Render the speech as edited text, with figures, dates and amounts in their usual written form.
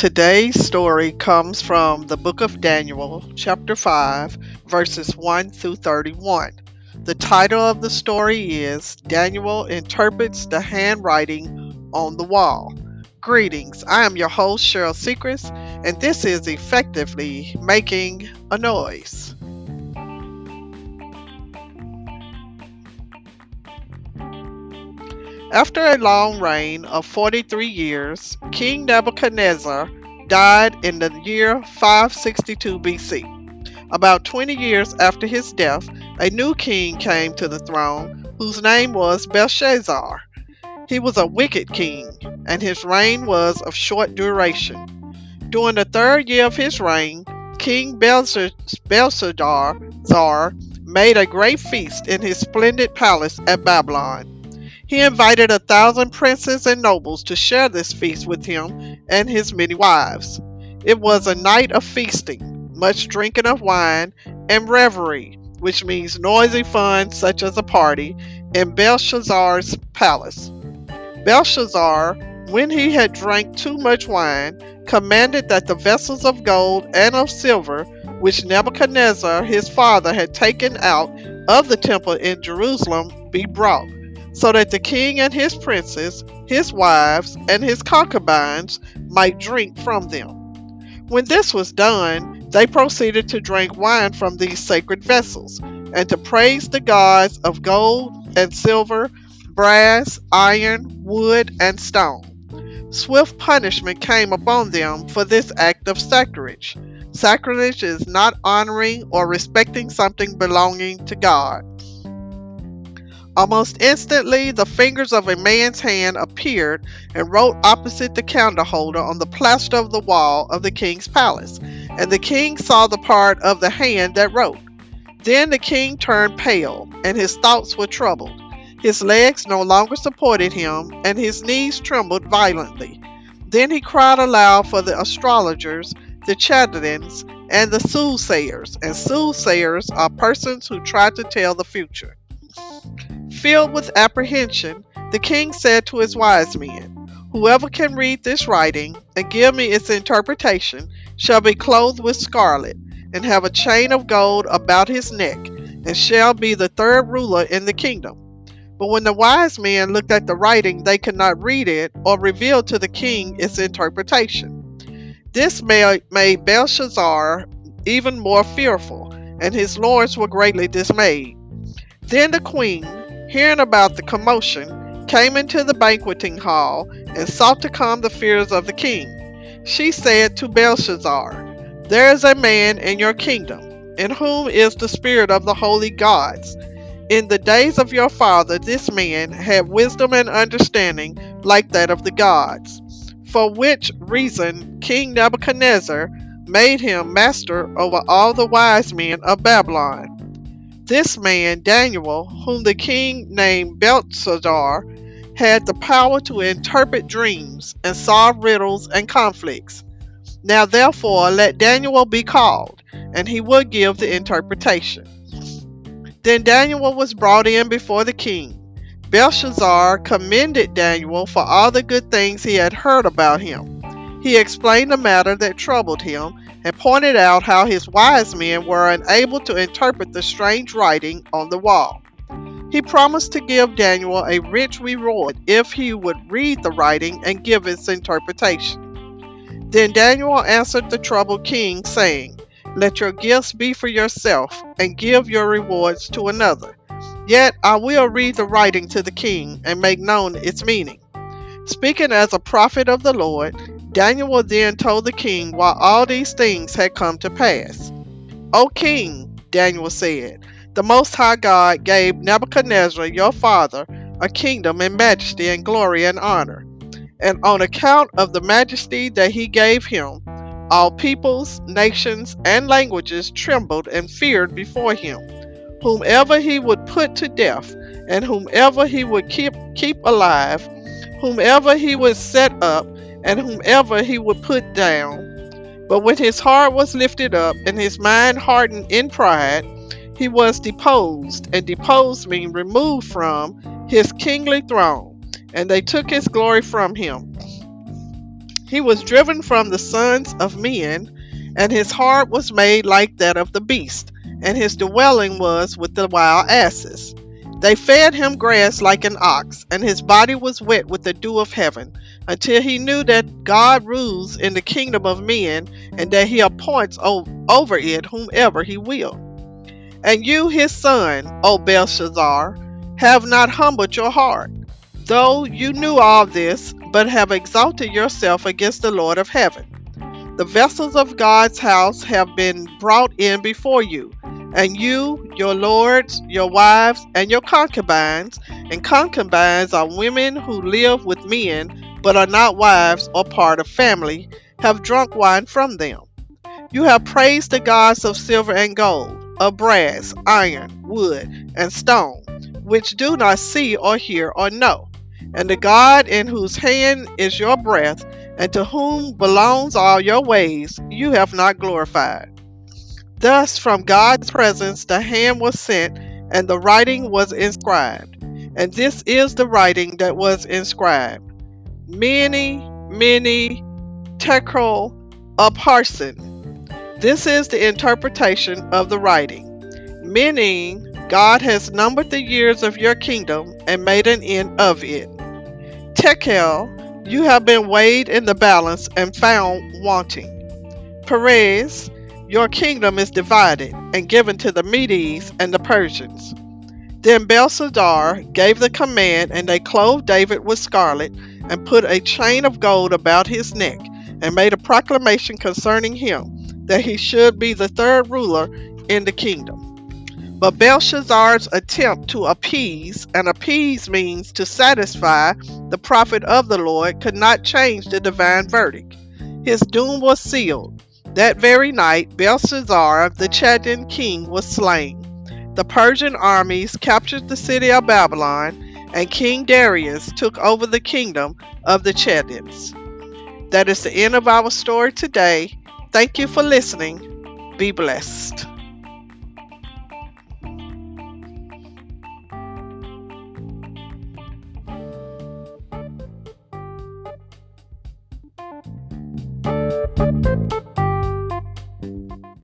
Today's story comes from the book of Daniel, chapter 5, verses 1 through 31. The title of the story is Daniel Interprets the Handwriting on the Wall. Greetings, I am your host, Cheryl Secrest, and this is Effectively Making a Noise. After a long reign of 43 years, King Nebuchadnezzar died in the year 562 BC. About 20 years after his death, a new king came to the throne whose name was Belshazzar. He was a wicked king, and his reign was of short duration. During the third year of his reign, King Belshazzar made a great feast in his splendid palace at Babylon. He invited 1,000 princes and nobles to share this feast with him and his many wives. It was a night of feasting, much drinking of wine, and revelry, which means noisy fun such as a party, in Belshazzar's palace. Belshazzar, when he had drank too much wine, commanded that the vessels of gold and of silver, which Nebuchadnezzar his father had taken out of the temple in Jerusalem, be brought, so that the king and his princes, his wives, and his concubines might drink from them. When this was done, they proceeded to drink wine from these sacred vessels, and to praise the gods of gold and silver, brass, iron, wood, and stone. Swift punishment came upon them for this act of sacrilege. Sacrilege is not honoring or respecting something belonging to God. Almost instantly, the fingers of a man's hand appeared and wrote opposite the candle holder on the plaster of the wall of the king's palace, and the king saw the part of the hand that wrote. Then the king turned pale, and his thoughts were troubled. His legs no longer supported him, and his knees trembled violently. Then he cried aloud for the astrologers, the Chaldeans, and the soothsayers, and soothsayers are persons who try to tell the future. Filled with apprehension, the king said to his wise men, "Whoever can read this writing and give me its interpretation shall be clothed with scarlet, and have a chain of gold about his neck, and shall be the third ruler in the kingdom." But when the wise men looked at the writing, they could not read it or reveal to the king its interpretation. This made Belshazzar even more fearful, and his lords were greatly dismayed. Then the queen, hearing about the commotion, came into the banqueting hall and sought to calm the fears of the king. She said to Belshazzar, "There is a man in your kingdom, in whom is the spirit of the holy gods. In the days of your father, this man had wisdom and understanding like that of the gods, for which reason King Nebuchadnezzar made him master over all the wise men of Babylon. This man, Daniel, whom the king named Belshazzar, had the power to interpret dreams and solve riddles and conflicts. Now therefore let Daniel be called, and he will give the interpretation." Then Daniel was brought in before the king. Belshazzar commended Daniel for all the good things he had heard about him. He explained the matter that troubled him, and pointed out how his wise men were unable to interpret the strange writing on the wall. He promised to give Daniel a rich reward if he would read the writing and give its interpretation. Then Daniel answered the troubled king, saying, "Let your gifts be for yourself, and give your rewards to another. Yet I will read the writing to the king, and make known its meaning." Speaking as a prophet of the Lord, Daniel then told the king why all these things had come to pass. "O king," Daniel said, "the Most High God gave Nebuchadnezzar your father a kingdom and majesty and glory and honor. And on account of the majesty that he gave him, all peoples, nations, and languages trembled and feared before him. Whomever he would put to death, and whomever he would keep alive, whomever he would set up, and whomever he would put down. But when his heart was lifted up, and his mind hardened in pride, he was deposed, and deposed means removed from his kingly throne, and they took his glory from him. He was driven from the sons of men, and his heart was made like that of the beast, and his dwelling was with the wild asses. They fed him grass like an ox, and his body was wet with the dew of heaven, until he knew that God rules in the kingdom of men, and that he appoints over it whomever he will. And you, his son, O Belshazzar, have not humbled your heart, though you knew all this, but have exalted yourself against the Lord of heaven. The vessels of God's house have been brought in before you, and you, your lords, your wives, and your concubines, and concubines are women who live with men, but are not wives or part of family, have drunk wine from them. You have praised the gods of silver and gold, of brass, iron, wood, and stone, which do not see or hear or know. And the God in whose hand is your breath, and to whom belongs all your ways, you have not glorified. Thus from God's presence the hand was sent, and the writing was inscribed. And this is the writing that was inscribed: Mene, Mene, Tekel, Upharsin. This is the interpretation of the writing. Meaning, God has numbered the years of your kingdom and made an end of it. Tekel, you have been weighed in the balance and found wanting. Perez, your kingdom is divided and given to the Medes and the Persians. Then Belshazzar gave the command, and they clothed David with scarlet, and put a chain of gold about his neck, and made a proclamation concerning him, that he should be the third ruler in the kingdom. But Belshazzar's attempt to appease, and appease means to satisfy, the prophet of the Lord, could not change the divine verdict. His doom was sealed. That very night, Belshazzar, the Chaldean king, was slain. The Persian armies captured the city of Babylon, and King Darius took over the kingdom of the Chaldeans. That is the end of our story today. Thank you for listening. Be blessed.